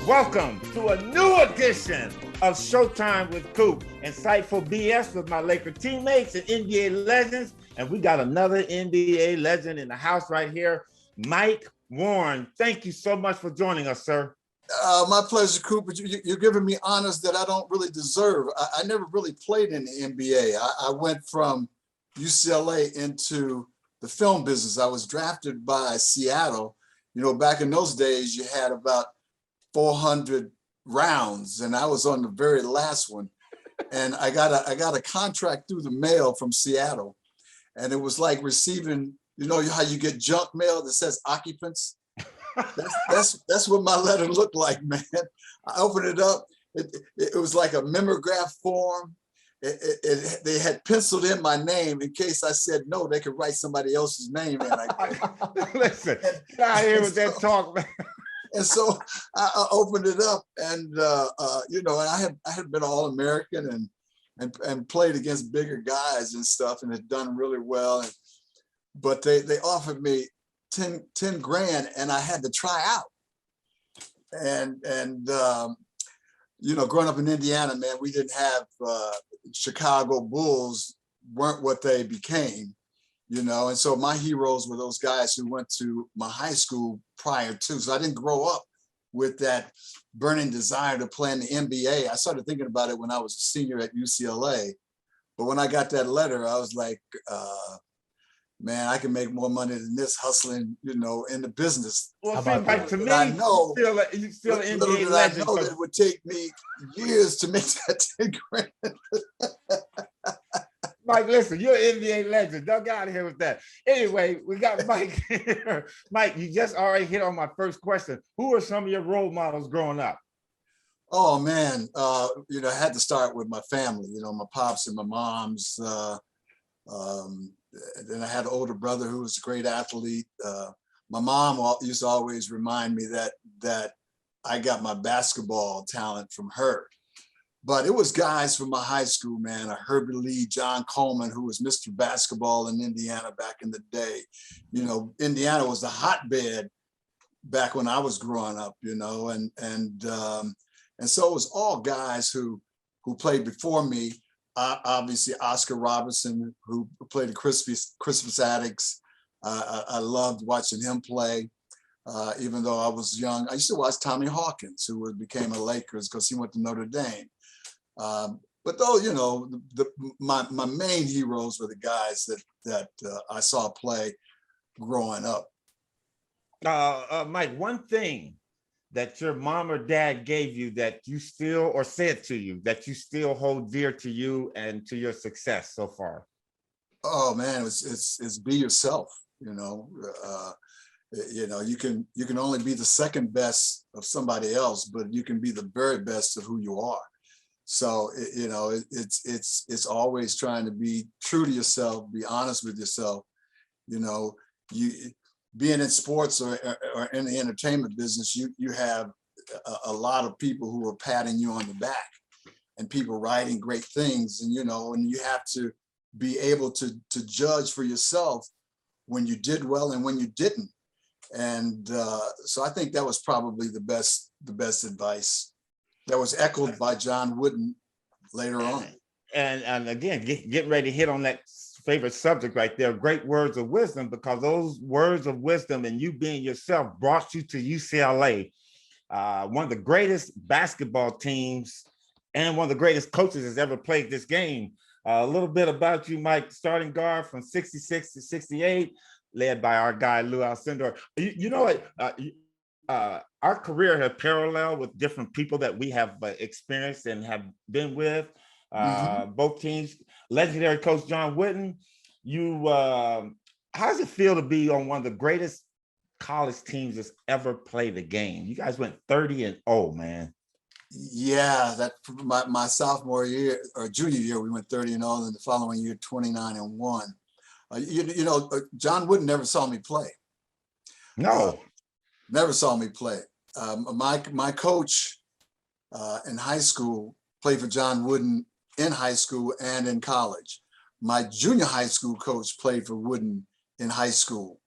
Welcome to a new edition of Showtime with Coop. Insightful BS with my Laker teammates and NBA legends. And we got another NBA legend in the house right here, Mike Warren. Thank you so much for joining us, sir. My pleasure, Cooper. You're giving me honors that I don't really deserve. I never really played in the NBA. I went from UCLA into the film business. I was drafted by Seattle. You know, back in those days, you had about 400 rounds, and I was on the very last one. And I got a contract through the mail from Seattle, and it was like receiving, you know how you get junk mail that says occupants. That's what my letter looked like, man. I opened it up. It was like a mimeograph form. They had penciled in my name in case I said no. They could write somebody else's name in. Listen, get out here with that talk, man. And so I opened it up, and you know, and I had been All-American and played against bigger guys and stuff, and had done really well. But they offered me 10 grand, and I had to try out. And you know, growing up in Indiana, man, we didn't have Chicago Bulls weren't what they became. You know, and so my heroes were those guys who went to my high school prior to. So I didn't grow up with that burning desire to play in the NBA. I started thinking about it when I was a senior at UCLA. But when I got that letter, I was like, man, I can make more money than this hustling, you know, in the business. Well, like to me, I know you still an NBA legend. I know that it would take me years to make that 10 grand. Mike, listen, you're an NBA legend. Don't get out of here with that. Anyway, we got Mike here. Mike, you just already hit on my first question. Who are some of your role models growing up? Oh, man. You know, I had to start with my family, you know, my pops and my moms. Then I had an older brother who was a great athlete. My mom used to always remind me that I got my basketball talent from her. But it was guys from my high school, man, Herbie Lee, John Coleman, who was Mr. Basketball in Indiana back in the day. You know, Indiana was the hotbed back when I was growing up, you know, and so it was all guys who played before me. Obviously, Oscar Robertson, who played the Christmas Addicts. I loved watching him play. Even though I was young, I used to watch Tommy Hawkins, who became a Lakers because he went to Notre Dame. But though, you know, my main heroes were the guys that I saw play growing up. Mike, one thing that your mom or dad gave you that you still, or said to you, that you still hold dear to you and to your success so far? Oh man, it's be yourself. You know, you can only be the second best of somebody else, but you can be the very best of who you are. So, you know, it's always trying to be true to yourself, be honest with yourself. You know, being in sports or in the entertainment business, you have a lot of people who are patting you on the back and people writing great things. And, you know, and you have to be able to judge for yourself when you did well and when you didn't. And so I think that was probably the best advice. That was echoed by John Wooden later on. And again, getting ready to hit on that favorite subject right there, great words of wisdom, because those words of wisdom and you being yourself brought you to UCLA, one of the greatest basketball teams and one of the greatest coaches that's ever played this game. A little bit about you, Mike, starting guard from 66 to 68, led by our guy, Lou Alcindor. You know what? Our career has paralleled with different people that we have experienced and have been with. Both teams. Legendary coach John Wooden. How does it feel to be on one of the greatest college teams that's ever played the game? You guys went 30-0, man. Yeah, that my sophomore year or junior year, we went 30-0, and the following year 29-1. You know, John Wooden never saw me play. No. Never saw me play. My coach in high school played for John Wooden in high school and in college. My junior high school coach played for Wooden in high school,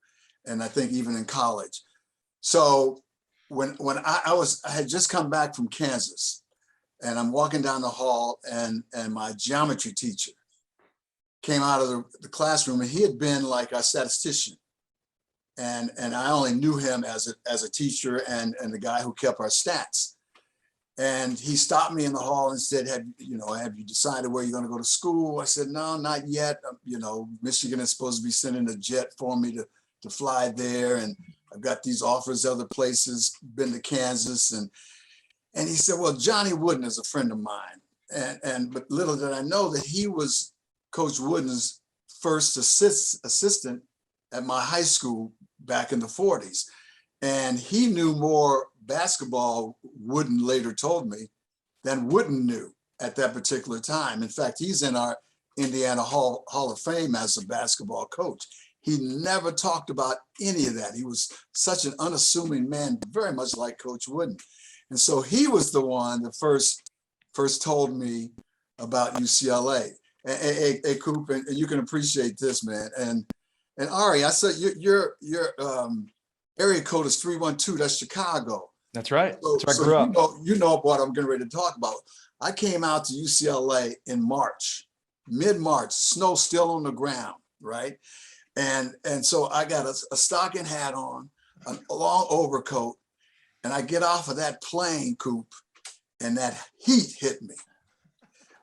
and I think even in college. So when I had just come back from Kansas, and I'm walking down the hall, and my geometry teacher came out of the classroom, and he had been like a statistician. And I only knew him as a teacher and the guy who kept our stats. And he stopped me in the hall and said, have you decided where you're going to go to school? I said, no, not yet. Michigan is supposed to be sending a jet for me to fly there. And I've got these offers other places, been to Kansas. And he said, well, Johnny Wooden is a friend of mine. But little did I know that he was Coach Wooden's first assistant at my high school back in the 40s. And he knew more basketball, Wooden later told me, than Wooden knew at that particular time. In fact, he's in our Indiana Hall of Fame as a basketball coach. He never talked about any of that. He was such an unassuming man, very much like Coach Wooden. And so he was the one that first told me about UCLA. Hey, Coop, and you can appreciate this, man. And Ari, I said your area code is 312. That's Chicago. That's right. So, That's where I grew up. You know what I'm getting ready to talk about. I came out to UCLA in March, mid-March, snow still on the ground, right? And so I got a stocking hat on, a long overcoat, and I get off of that plane, Coop, and that heat hit me.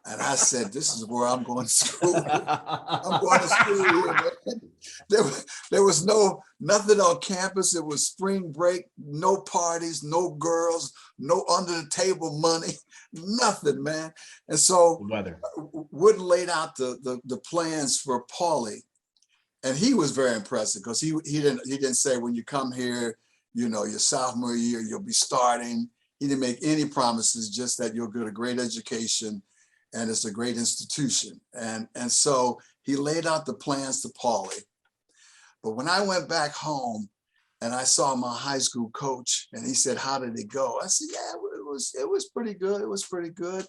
And I said, this is where I'm going to school. I'm going to school here, man. There was nothing on campus. It was spring break, no parties, no girls, no under the table money, nothing, man. And so Wooden laid out the plans for Paulie. And he was very impressive because he didn't say, when you come here, your sophomore year, you'll be starting. He didn't make any promises, just that you'll get a great education and it's a great institution. And so he laid out the plans to Paulie. But when I went back home and I saw my high school coach and he said, how did it go? I said, yeah, it was pretty good. It was pretty good.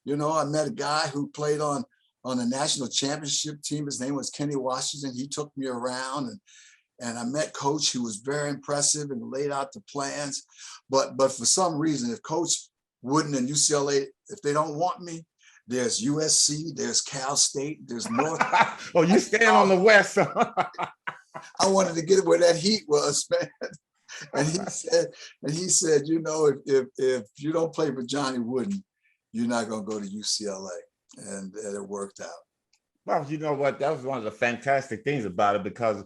I met a guy who played on the national championship team. His name was Kenny Washington. He took me around and I met Coach, who was very impressive and laid out the plans. But for some reason, if Coach Wooden and UCLA, if they don't want me, there's USC, there's Cal State, there's North. Oh, you stand on the West. I wanted to get where that heat was, man. And he said, if you don't play for Johnny Wooden, you're not going to go to UCLA. And it worked out. Well, you know what? That was one of the fantastic things about it, because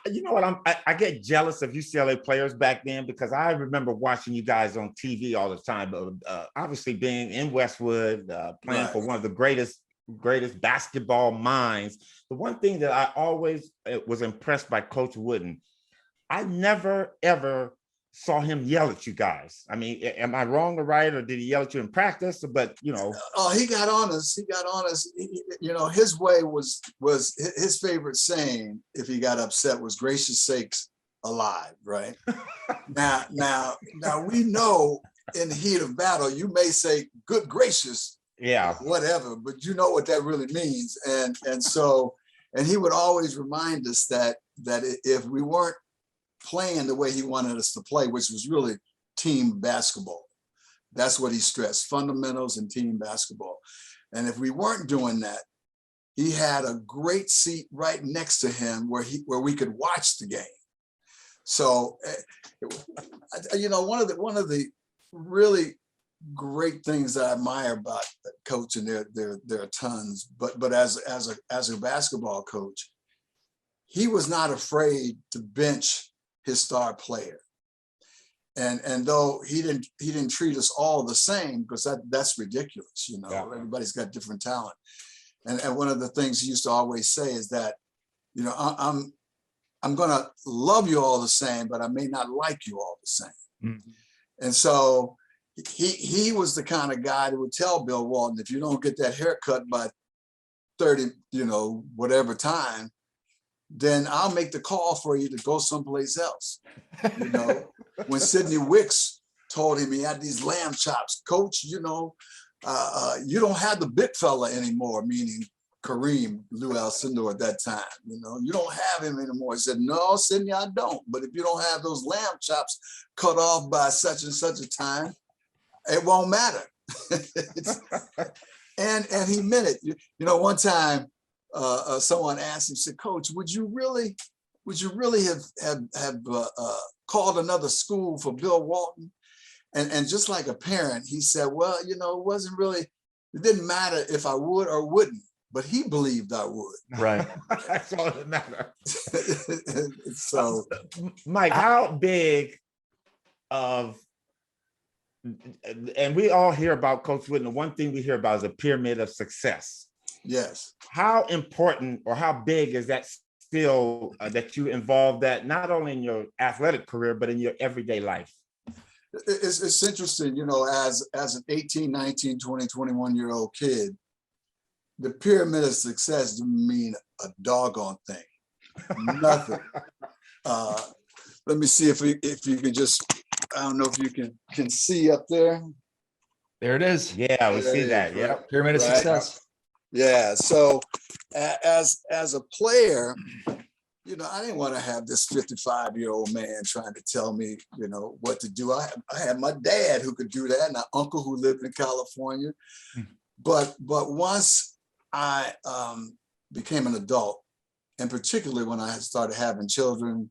you know what? I get jealous of UCLA players back then, because I remember watching you guys on TV all the time. But obviously, being in Westwood, playing for one of the greatest basketball minds. The one thing that I always was impressed by Coach Wooden, I never ever saw him yell at you guys. I mean, am I wrong or right, or did he yell at you in practice? But oh, he got on us. His way was his favorite saying. If he got upset, was "Gracious sakes alive." Right now, we know in the heat of battle, you may say "good gracious," yeah, whatever, but you know what that really means. And he would always remind us that if we weren't playing the way he wanted us to play, which was really team basketball. That's what he stressed, fundamentals and team basketball. And if we weren't doing that, he had a great seat right next to him where we could watch the game. So, one of the really great things that I admire about Coach, and there are tons, but as a basketball coach, he was not afraid to bench his star player. And though he didn't treat us all the same, because that's ridiculous, Yeah. Everybody's got different talent. And one of the things he used to always say is that, I'm gonna love you all the same, but I may not like you all the same. Mm-hmm. And so he was the kind of guy that would tell Bill Walton, if you don't get that haircut by 30, whatever time, then I'll make the call for you to go someplace else. When Sidney Wicks told him he had these lamb chops, Coach, you don't have the big fella anymore, meaning Kareem, Lou Alcindor at that time. You know, you don't have him anymore. He said, no, Sidney, I don't. But if you don't have those lamb chops cut off by such and such a time, it won't matter. and he meant it. You know, one time someone asked him, said, Coach, would you really have called another school for Bill Walton? And just like a parent, he said, well, you know, it didn't matter if I would or wouldn't, but he believed I would. Right. That's all that matters. So, Mike, how big of, and we all hear about Coach Wooden, the one thing we hear about is a pyramid of success. yes. How important or how big is that still that you involved that not only in your athletic career, but in your everyday life? It's interesting, you know, as an 18, 19, 20, 21-year-old kid, the pyramid of success didn't mean a doggone thing. Nothing. Let me see if you can just, I don't know if you can see up there. There it is. Yeah, we see that. Yeah. Pyramid of Right. success. Yeah. So as a player, you know, I didn't want to have this 55-year-old man trying to tell me, you know, what to do. I had my dad who could do that, and an uncle who lived in California. But once I became an adult, and particularly when I had started having children,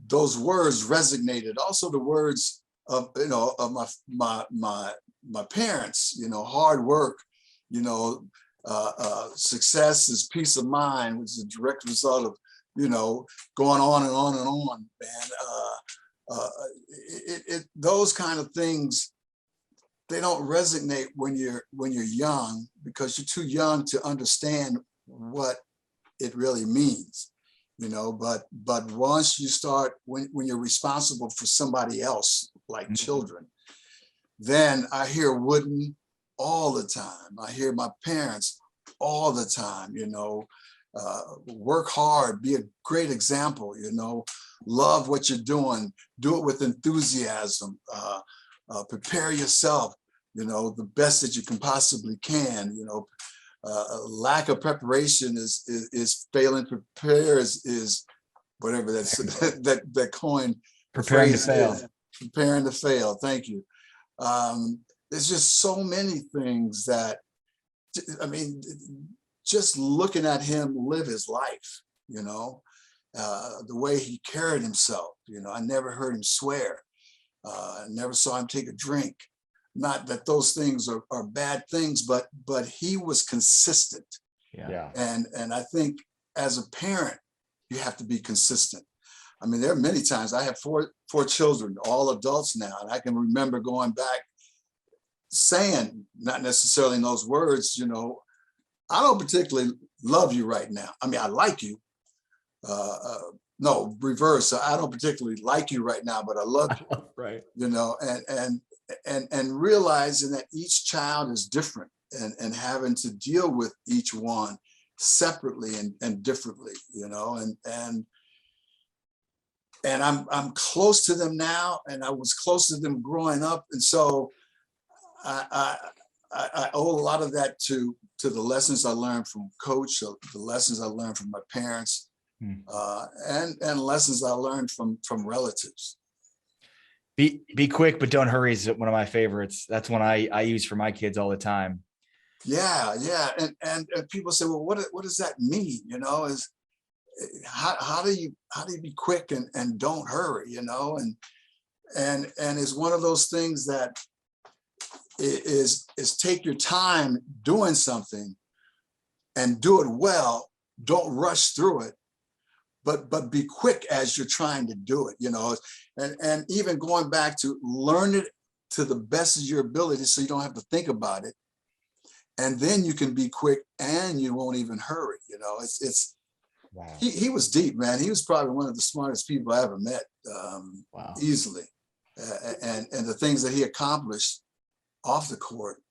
those words resonated. Also, the words of my parents. You know, hard work. You know, success is peace of mind, which is a direct result of, you know, going on and on and on, man. Those kind of things, they don't resonate when you're young, because you're too young to understand what it really means, you know. But once you start, when you're responsible for somebody else, like children, then I hear Wooden all the time. I hear my parents all the time, you know, work hard, be a great example, you know, love what you're doing, do it with enthusiasm, prepare yourself, you know, the best that you can possibly can, you know. Lack of preparation is failing. Prepare is whatever that's that coin. Preparing to fail. Preparing to fail. Thank you. There's just so many things that, I mean, just looking at him live his life, you know, the way he carried himself, you know, I never heard him swear. I never saw him take a drink. Not that those things are bad things, but he was consistent. Yeah. And I think as a parent, you have to be consistent. I mean, there are many times I have four children, all adults now, and I can remember going back saying, not necessarily in those words, you know, I don't particularly love you right now. I mean, I like you. No, reverse. I don't particularly like you right now, but I love you. Right. You know, and realizing that each child is different, and having to deal with each one separately and differently, you know, and I'm close to them now, and I was close to them growing up, and so I owe a lot of that to the lessons I learned from Coach, the lessons I learned from my parents, and lessons I learned from relatives. Be quick, but don't hurry is one of my favorites. That's one I use for my kids all the time. Yeah. And people say, well, what does that mean? You know, is how do you be quick and don't hurry, you know? And it's one of those things that is take your time doing something and do it well. Don't rush through it, but be quick as you're trying to do it, you know, and even going back to learn it to the best of your ability, so you don't have to think about it. And then you can be quick and you won't even hurry, you know. It's wow. He was deep, man. He was probably one of the smartest people I ever met, wow. Easily. And the things that he accomplished off the court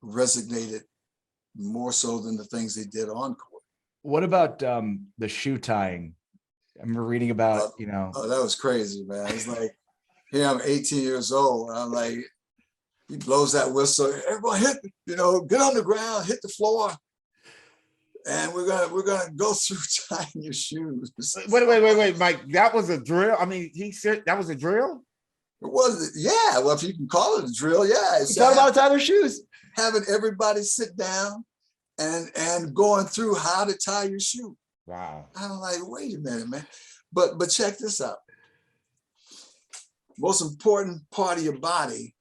resonated more so than the things he did on court. What about the shoe tying? I remember reading about, you know. Oh, that was crazy, man. It's like, here I'm 18 years old. And I'm like, he blows that whistle. Everyone hit, you know, get on the ground, hit the floor. and we're gonna go through tying your shoes. Wait, Mike. That was a drill. I mean, he said that was a drill. It was, yeah. Well, if you can call it a drill, yeah. It's all about tie their shoes. Having everybody sit down and going through how to tie your shoe. Wow. I'm like, wait a minute, man. But check this out. Most important part of your body,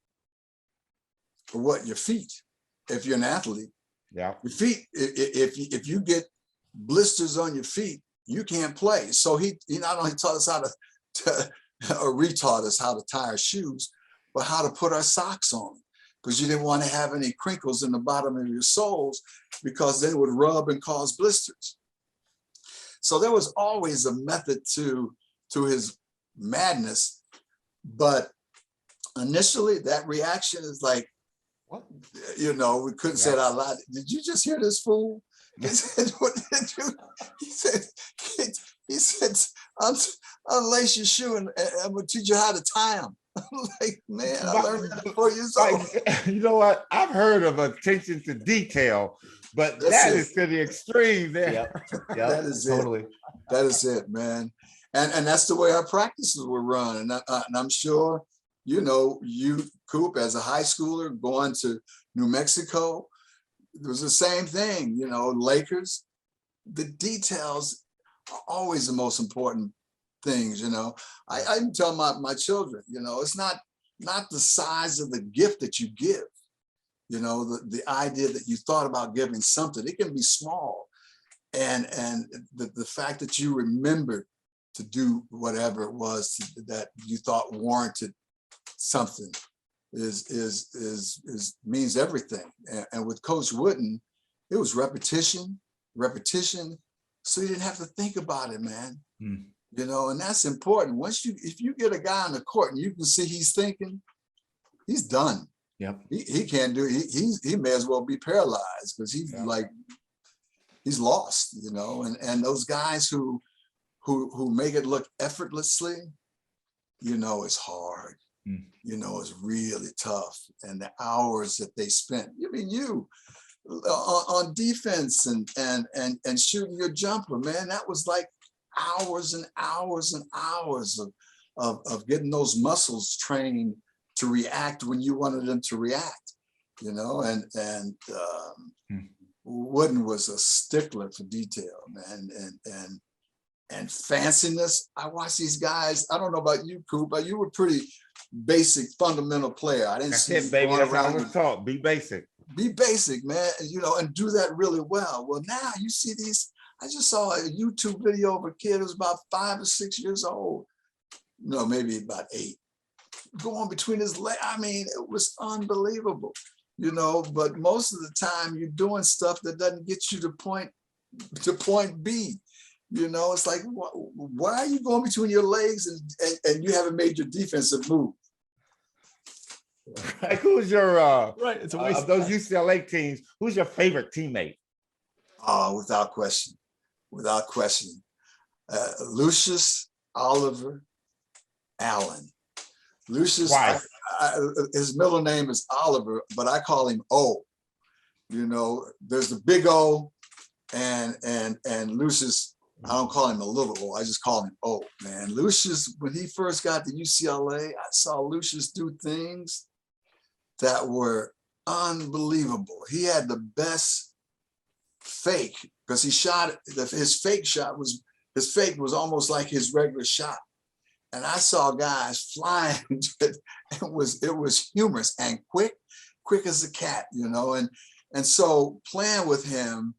for what, your feet. If you're an athlete, yeah, your feet. If you get blisters on your feet, you can't play. So he not only taught us how to or retaught us how to tie our shoes, but how to put our socks on, because you didn't want to have any crinkles in the bottom of your soles, because then it would rub and cause blisters. So there was always a method to his madness, but initially that reaction is like, what? You know, we couldn't say it out loud. Did you just hear this fool? He said, what did you? He said, unlace your shoe and I'm gonna teach you how to tie them. I'm like, man, I learned that at 4 years old. You know what? I've heard of attention to detail, but that is to the extreme there. Yep. That is totally. It. That is it, man. And that's the way our practices were run. And I'm sure, you know, you, Coop, as a high schooler going to New Mexico, it was the same thing, you know, Lakers. The details are always the most important things, you know. I tell my children, you know, it's not the size of the gift that you give, you know, the idea that you thought about giving something. It can be small, and the fact that you remembered to do whatever it was that you thought warranted something is means everything. And with Coach Wooden, it was repetition, so you didn't have to think about it, man. You know, and that's important. If you get a guy on the court and you can see he's thinking, he's done. Yep. He can't do it. He may as well be paralyzed, because he's like, he's lost, you know. And those guys who make it look effortlessly, you know, it's hard. You know, it's really tough. And the hours that they spent, I mean, you on defense and shooting your jumper, man, that was like hours and hours and hours of getting those muscles trained to react when you wanted them to react, you know. And Wooden was a stickler for detail, man, and fanciness. I watch these guys. I don't know about you, Coop, but you were pretty basic, fundamental player. I didn't see it, baby. That's how I was taught. Be basic. Be basic, man. You know, and do that really well. Well, now you see these. I just saw a YouTube video of a kid who was about 5 or 6 years old. No, maybe about 8. Going between his legs. I mean, it was unbelievable. You know, but most of the time you're doing stuff that doesn't get you to point B. You know, it's like, why are you going between your legs and you haven't made your defensive move? Like, who's your right? It's a waste of those UCLA teams. Who's your favorite teammate? Oh, without question. Lucius Oliver Allen. Lucius, his middle name is Oliver, but I call him O. You know, there's the big O, and Lucius. I don't call him a little O. I just call him O. Man, Lucius, when he first got to UCLA, I saw Lucius do things that were unbelievable. He had the best fake, because he shot his fake was almost like his regular shot. And I saw guys flying. It was humorous and quick as a cat, you know. And so playing with him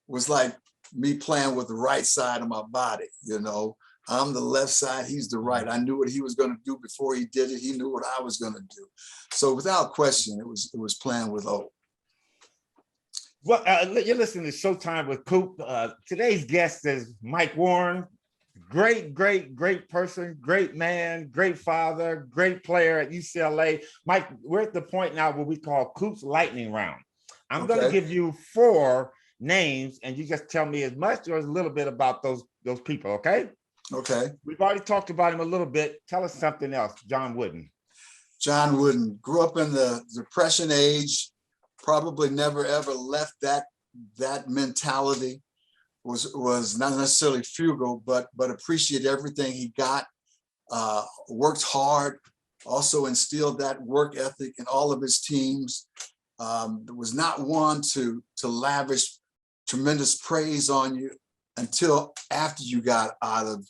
was like me playing with the right side of my body, you know. I'm the left side, he's the right. I knew what he was going to do before he did it. He knew what I was going to do. So without question, it was playing with O. Well, you're listening to Showtime with Coop. Today's guest is Mike Warren. Great person, great man, great father, great player at UCLA. Mike, we're at the point now where we call Coop's lightning round. I'm going to give you 4 names, and you just tell me as much or as little bit about those people, okay? Okay. We've already talked about him a little bit. Tell us something else. John Wooden. John Wooden grew up in the Depression age, probably never ever left that that mentality was not necessarily frugal, but appreciate everything he got. Worked hard, also instilled that work ethic in all of his teams. Was not one to lavish tremendous praise on you until after you got out of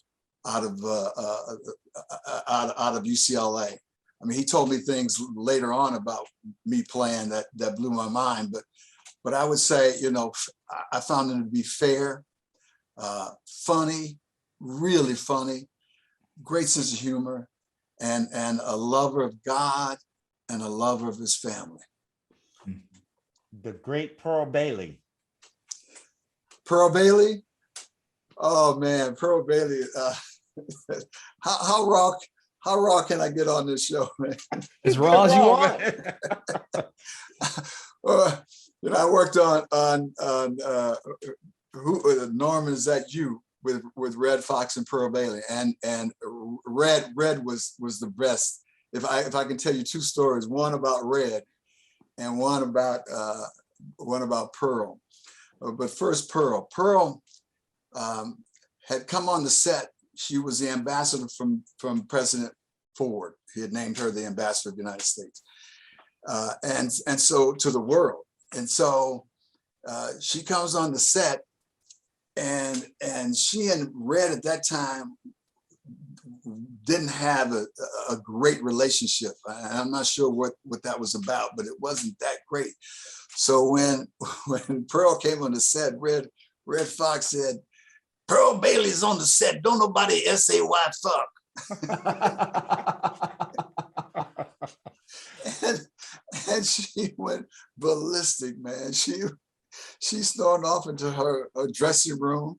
UCLA. I mean, he told me things later on about me playing that blew my mind. But I would say, you know, I found him to be fair, funny, really funny, great sense of humor, and a lover of God and a lover of his family. The great Pearl Bailey. Pearl Bailey? Oh man, Pearl Bailey. How raw can I get on this show, man? As raw as you want. You know, I worked on Norman, Is That You? With Red Fox and Pearl Bailey, and Red was the best. If I can tell you two stories, one about Red and one about Pearl. But first, Pearl. Pearl had come on the set. She was the ambassador from President Ford. He had named her the ambassador of the United States, and so to the world. And so she comes on the set, and she and Red at that time didn't have a great relationship. I'm not sure what that was about, but it wasn't that great. So when Pearl came on the set, Red Fox said, "Pearl Bailey's on the set. Don't nobody say fuck." and she went ballistic, man. She stormed off into her dressing room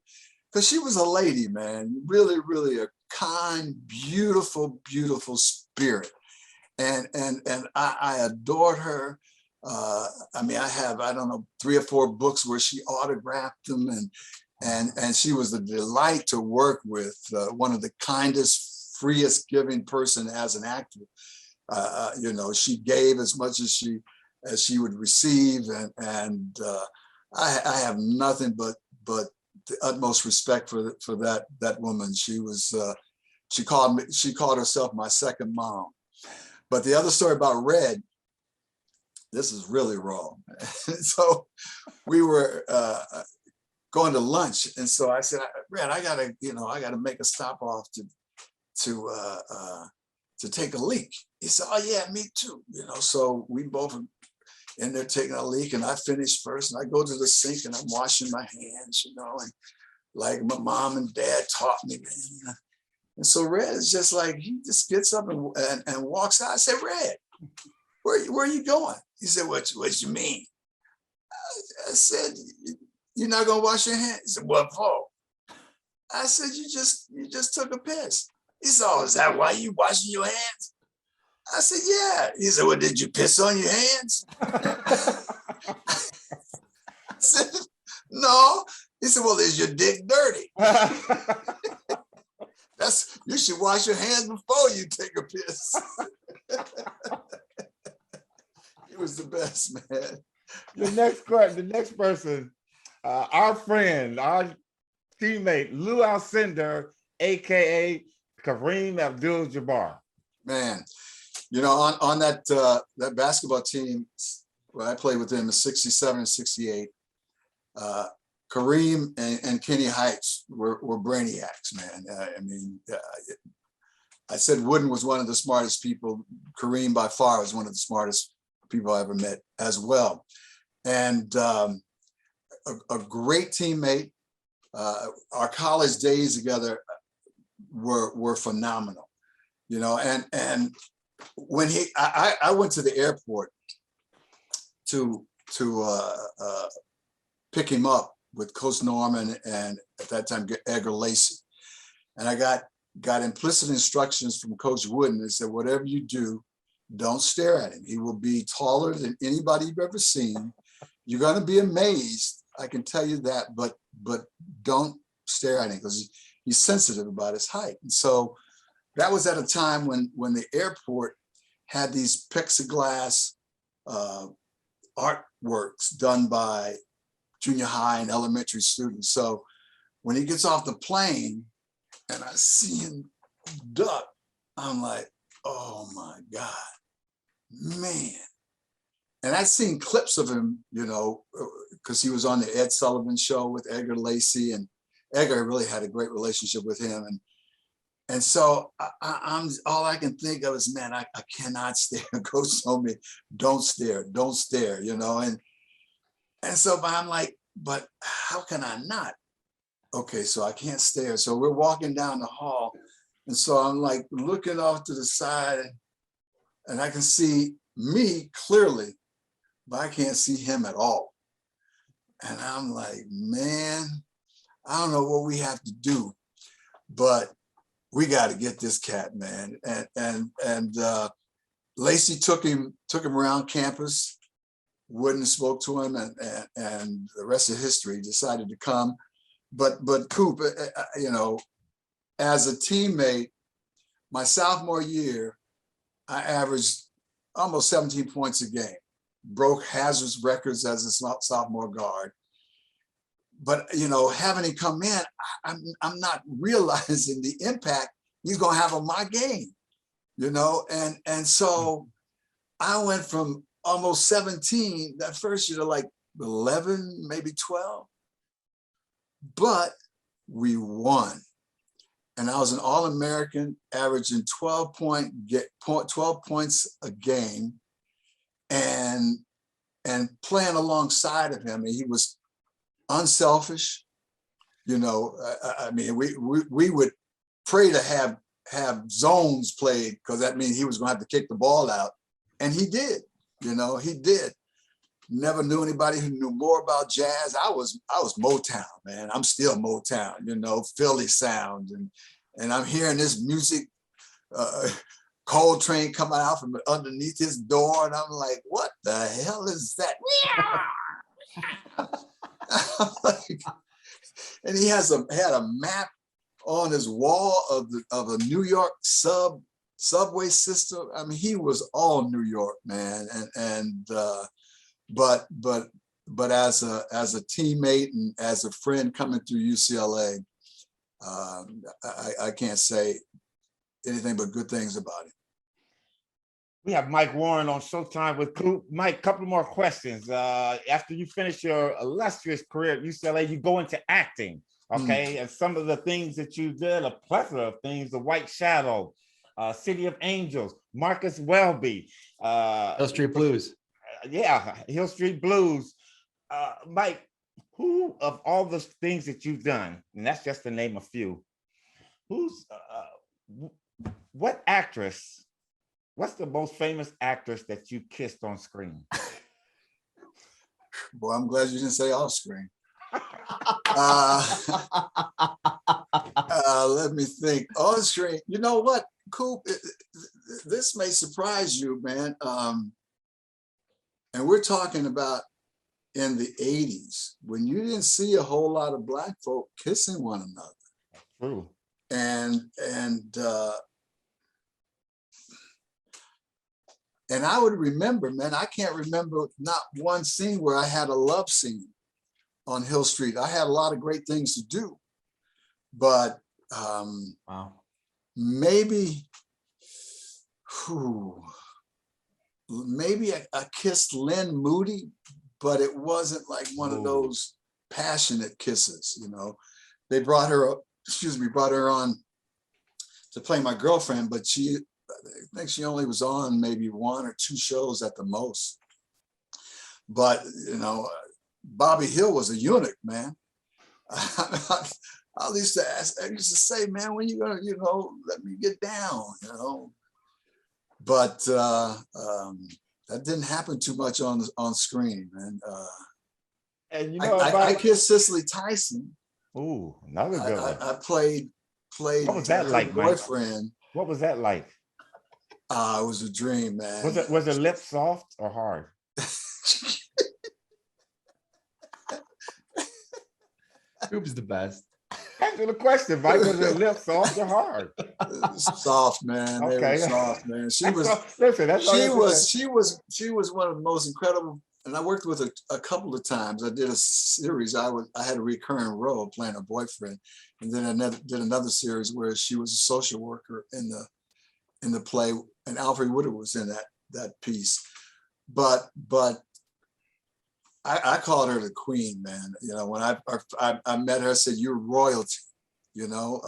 because she was a lady, man. Really, really a kind, beautiful, beautiful spirit. And I adored her. I mean, I have, I don't know, 3 or 4 books where she autographed them, and she was a delight to work with. One of the kindest, freest giving person as an actor. You know, she gave as much as she would receive, and I have nothing but the utmost respect for that woman. She was she called herself my second mom. But the other story about Red, this is really raw. So we were going to lunch, and so I said, "Red, I gotta make a stop off to take a leak." He said, "Oh yeah, me too." You know, so we both in there taking a leak, and I finished first, and I go to the sink and I'm washing my hands, you know, and like my mom and dad taught me, man. And so Red is just like, he just gets up and walks out. I said, "Red, where are you going?" He said, what you mean?" I said, "You're not gonna wash your hands?" He said, "What for?" I said, you just took a piss." He said, "Oh, is that why you washing your hands?" I said, "Yeah." He said, "Well, did you piss on your hands?" I said, "No." He said, "Well, is your dick dirty?" You should wash your hands before you take a piss. He was the best, man. The next person, our friend, our teammate, Lou Alcindor, aka Kareem Abdul-Jabbar. Man, you know, on that basketball team where I played with him in '67 and '68, Kareem and Kenny Heights were brainiacs, man. I mean, I said Wooden was one of the smartest people. Kareem by far was one of the smartest people I ever met as well. And a great teammate. Our college days together were phenomenal, you know. And when I went to the airport to pick him up with Coach Norman and at that time Edgar Lacey, and I got implicit instructions from Coach Wooden that said, "Whatever you do, don't stare at him. He will be taller than anybody you've ever seen. You're going to be amazed, I can tell you that, but don't stare at him because he's sensitive about his height." And so that was at a time when the airport had these plexiglass artworks done by junior high and elementary students. So when he gets off the plane and I see him duck, I'm like, oh my God, man. And I've seen clips of him, you know, because he was on the Ed Sullivan Show with Edgar Lacey, and Edgar really had a great relationship with him. And so I'm all I can think of is, man, I cannot stare. Coach told me, don't stare, you know. And so but I'm like, but how can I not? Okay, so I can't stare. So we're walking down the hall. And so I'm like looking off to the side, and I can see me clearly, but I can't see him at all. And I'm like, man, I don't know what we have to do, but we got to get this cat, man. And Lacey took him around campus, wouldn't spoke to him, and the rest of history, decided to come. But Coop, you know, as a teammate, my sophomore year, I averaged almost 17 points a game, broke Hazard's records as a sophomore guard. But, you know, having him come in, I'm not realizing the impact he's going to have on my game, you know? And so I went from almost 17 that first year to like 11, maybe 12. But we won. And I was an All-American, averaging 12 points a game, and playing alongside of him. And he was unselfish. You know, I mean, we would pray to have zones played, because that means he was going to have to kick the ball out. And he did, you know, he did. Never knew anybody who knew more about jazz. I was Motown, man. I'm still Motown, you know, Philly sound. And I'm hearing this music, Coltrane coming out from underneath his door. And I'm like, what the hell is that? And he had a map on his wall of a New York subway system. I mean, he was all New York, man. But as a teammate and as a friend coming through UCLA, I can't say anything but good things about him. We have Mike Warren on Showtime with Coop. Mike, couple more questions. After you finish your illustrious career at UCLA, you go into acting, okay? And some of the things that you did, a plethora of things, The White Shadow, City of Angels, Marcus Welby. Hill Street Blues. Yeah, Hill Street Blues. Mike, who of all the things that you've done, and that's just to name a few, what actress, what's the most famous actress that you kissed on screen? Boy, I'm glad you didn't say off screen. Let me think. On screen, you know what, Coop, this may surprise you, man. And we're talking about in the 80s, when you didn't see a whole lot of Black folk kissing one another. True. And I would remember, man, I can't remember not one scene where I had a love scene on Hill Street. I had a lot of great things to do, but wow, maybe I kissed Lynn Moody, but it wasn't like one of those passionate kisses, you know. They brought her on to play my girlfriend, but I think she only was on maybe one or two shows at the most. But, you know, Bobby Hill was a eunuch, man. I used to say, man, when you gonna, you know, let me get down, you know. But that didn't happen too much on screen, man. And you know, I kissed Cicely Tyson. Ooh, another good one. I played. What was that like, boyfriend? Mike? What was that like? It was a dream, man. Was her lips soft or hard? Coop's the best. Answer the question, Mike. Was her lips soft or hard? Soft, man. They Okay. were soft, man. She was. Listen, that's she was one of the most incredible I worked with a couple of times. I did a series. I had a recurring role playing a boyfriend, and then I did another series where she was a social worker in the play, and Alfred Woodard was in that piece. But I called her the queen, man. You know, when I met her, I said, "You're royalty," you know,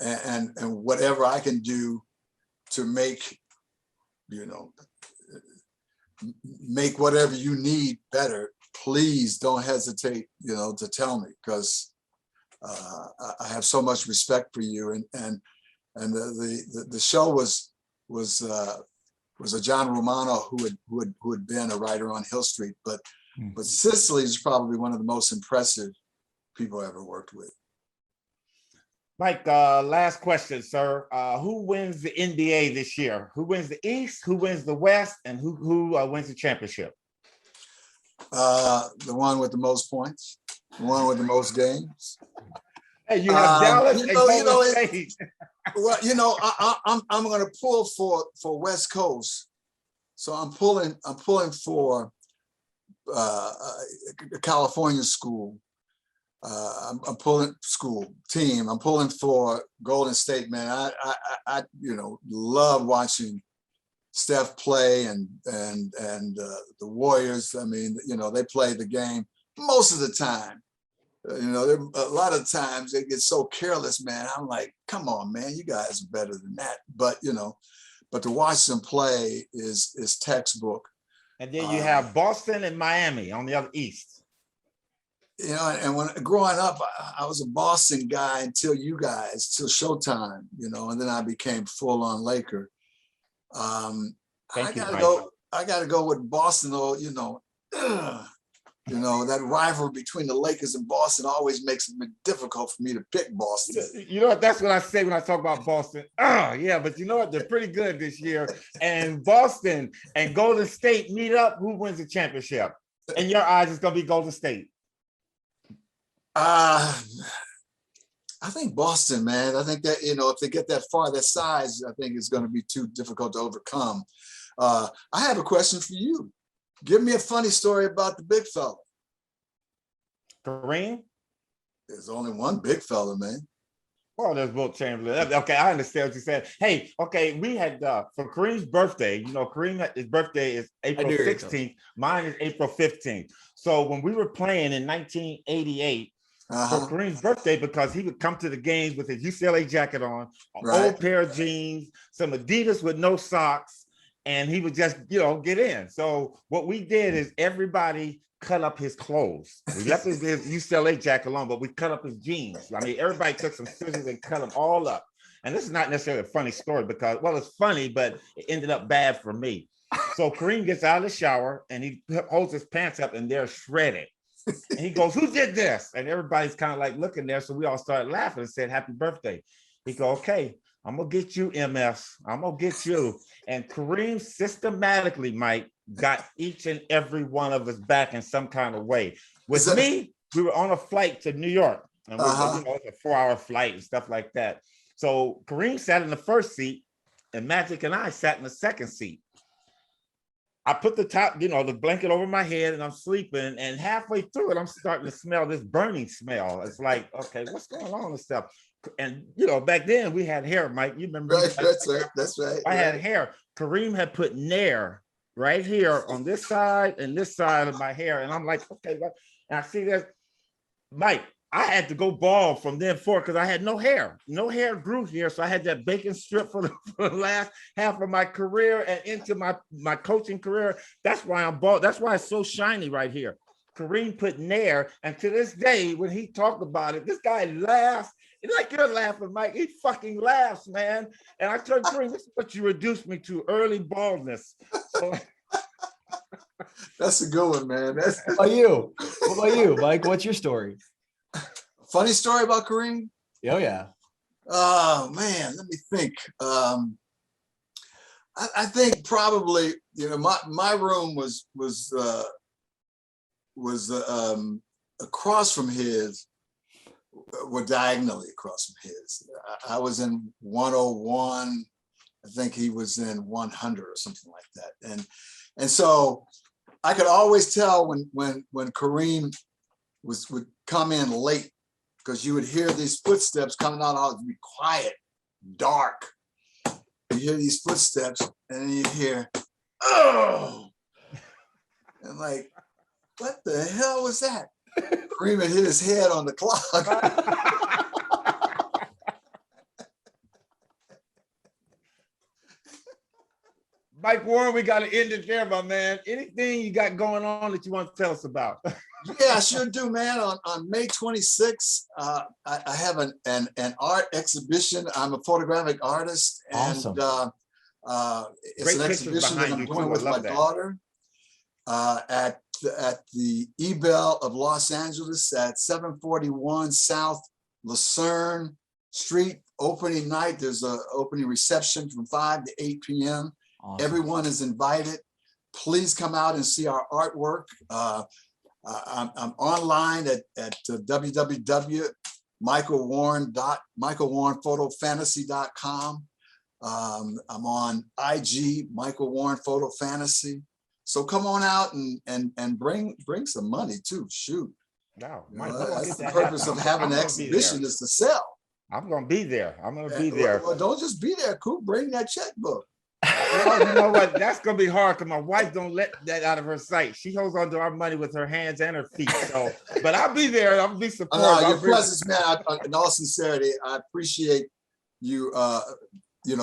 and whatever I can do to make, you know, make whatever you need better, please don't hesitate, you know, to tell me, because I have so much respect for you. And the show was a John Romano who had been a writer on Hill Street, but Cicely is probably one of the most impressive people I ever worked with. Mike, last question, sir. Who wins the NBA this year? Who wins the East? Who wins the West? And who wins the championship? The one with the most points, the one with the most games. Hey, you have Dallas and Golden State. Well, you know, I'm going to pull for West Coast, so I'm pulling for California school. I'm pulling school team. I'm pulling for Golden State, man. I you know, love watching Steph play and the Warriors. I mean, you know, they play the game most of the time. You know, a lot of times they get so careless, man. I'm like, come on, man, you guys are better than that. But you know, but to watch them play is textbook. And then you have Boston and Miami on the other East. You know, and when growing up, I was a Boston guy until you guys, till Showtime, you know, and then I became full-on Laker. I gotta go with Boston, though, you know. You know, that rivalry between the Lakers and Boston always makes it difficult for me to pick Boston. You know what? That's what I say when I talk about Boston. Oh, yeah, but you know what? They're pretty good this year. And Boston and Golden State meet up. Who wins the championship? In your eyes, it's going to be Golden State. I think Boston, man. I think that, you know, if they get that far, that size, I think it's going to be too difficult to overcome. I have a question for you. Give me a funny story about the big fella. Kareem? There's only one big fella, man. Well, there's Wilt Chamberlain. Okay, I understand what you said. Hey, okay, we had for Kareem's birthday, you know, his birthday is April 16th. Mine is April 15th. So when we were playing in 1988, for Kareem's birthday, because he would come to the games with his UCLA jacket on, an old pair of jeans, some Adidas with no socks, and he would just, you know, get in. So what we did is everybody cut up his clothes. We left his UCLA jacket alone, but we cut up his jeans. I mean, everybody took some scissors and cut them all up. And this is not necessarily a funny story because, well, it's funny, but it ended up bad for me. So Kareem gets out of the shower and he holds his pants up and they're shredded. And he goes, "Who did this?" And everybody's kind of like looking there. So we all started laughing and said, "Happy birthday." He go, "Okay, I'm going to get you, MS. I'm going to get you." And Kareem systematically, Mike, got each and every one of us back in some kind of way. With me, we were on a flight to New York. And we were, you know, it's a 4-hour flight and stuff like that. So Kareem sat in the first seat and Magic and I sat in the second seat. I put the top, you know, the blanket over my head and I'm sleeping. And halfway through it, I'm starting to smell this burning smell. It's like, okay, what's going on and stuff? And, you know, back then we had hair, Mike. You remember? Right, that's right. I had hair. Kareem had put Nair right here on this side and this side of my hair. And I'm like, okay. And I see that, Mike, I had to go bald from then forward because I had no hair. No hair grew here. So I had that bacon strip for the last half of my career and into my coaching career. That's why I'm bald. That's why it's so shiny right here. Kareem put Nair. And to this day, when he talked about it, this guy laughs. It's like you're laughing, Mike. He fucking laughs, man. And I told Kareem, this is what you reduced me to, early baldness. So, that's a good one, man. What about you? What about you, Mike? What's your story? Funny story about Kareem? Oh, yeah. Oh, man, let me think. I think probably, you know, my room was across from his, were diagonally across from his. I was in 101. I think he was in 100 or something like that. And so I could always tell when Kareem would come in late, because you would hear these footsteps coming out. It would be quiet, dark. You hear these footsteps, and then you hear, oh, and like, what the hell was that? Kareem had hit his head on the clock. Mike Warren, we got to end it there, my man. Anything you got going on that you want to tell us about? Yeah, I sure do, man. On May 26th, I have an art exhibition. I'm a photographic artist, and it's Great an pictures exhibition that behind I'm you, doing too. I with my love that. daughter at the Ebell of Los Angeles at 741 South Lucerne Street. Opening night. There's an opening reception from 5 to 8 p.m. Awesome. Everyone is invited. Please come out and see our artwork. I'm online at www.michaelwarrenphotofantasy.com. I'm on IG, Michael Warren Photo Fantasy. So come on out and bring some money too. Shoot. No, That's the purpose of having an exhibition is to sell. I'm going to be there. I'm going to be there. Well, don't just be there, Coop. Bring that checkbook. Well, you know what? That's going to be hard because my wife don't let that out of her sight. She holds on to our money with her hands and her feet. So, but I'll be there. I'll be supportive. Your presence, man. In all sincerity, I appreciate you.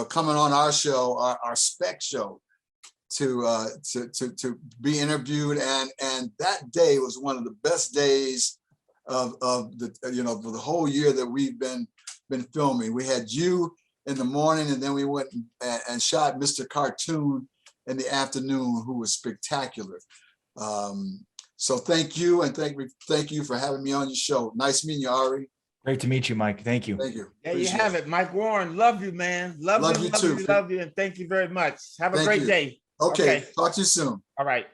Coming on our show, our spec show, to be interviewed, and that day was one of the best days of the for the whole year that we've been filming. We had you in the morning, and then we went and shot Mr. Cartoon in the afternoon, who was spectacular. So thank you, and thank you for having me on your show. Nice meeting you, Ari. Great to meet you, Mike. Thank you. Thank you. There you have it, Mike Warren. Love you, man. Love you too. Love you, and thank you very much. Have a great day. Okay. Talk to you soon. All right.